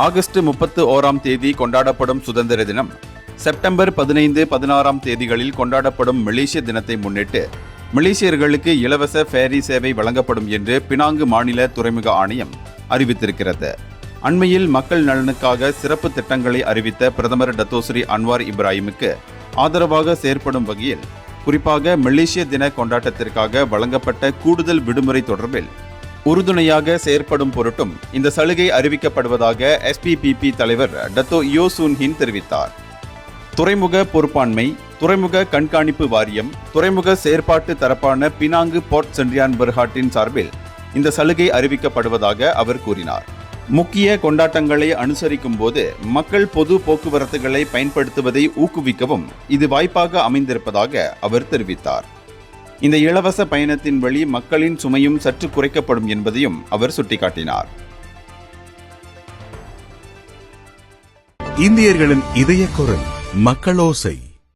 August 31ஆம் தேதி கொண்டாடப்படும் சுதந்திர தினம் செப்டம்பர் 15, 16ஆம் தேதிகளில் கொண்டாடப்படும் மலேசிய தினத்தை முன்னிட்டு மலேசியர்களுக்கு இலவச ஃபேரி சேவை வழங்கப்படும் என்று பினாங்கு மாநில துறைமுக ஆணையம் அறிவித்திருக்கிறது. அண்மையில் மக்கள் நலனுக்காக சிறப்பு திட்டங்களை அறிவித்த பிரதமர் டத்தோஸ்ரீ அன்வார் இப்ராஹிமுக்கு ஆதரவாக செயற்படும் வகையில் குறிப்பாக மலேசிய தின கொண்டாட்டத்திற்காக வழங்கப்பட்ட கூடுதல் விடுமுறை தொடர்பில் உறுதுணையாக செயற்படும் பொருட்டும் இந்த சலுகை அறிவிக்கப்படுவதாக SPPP தலைவர் டத்தோ யோ சூன் ஹின் தெரிவித்தார். துறைமுக பொறுப்பாண்மை, துறைமுக கண்காணிப்பு வாரியம், துறைமுக செயற்பாட்டு தரப்பான பினாங்கு போர்ட் சென்றியான் பெர்ஹாட்டின் சார்பில் இந்த சலுகை அறிவிக்கப்படுவதாக அவர் கூறினார். முக்கிய கொண்டாட்டங்களை அனுசரிக்கும் போது மக்கள் பொது போக்குவரத்துகளை பயன்படுத்துவதை ஊக்குவிக்கவும் இது வாய்ப்பாக அமைந்திருப்பதாக அவர் தெரிவித்தார். இந்த இலவச பயணத்தின் வழி மக்களின் சுமையும் சற்று குறைக்கப்படும் என்பதையும் அவர் சுட்டிக்காட்டினார். இந்தியர்களின் இதய குரல் மக்களோசை.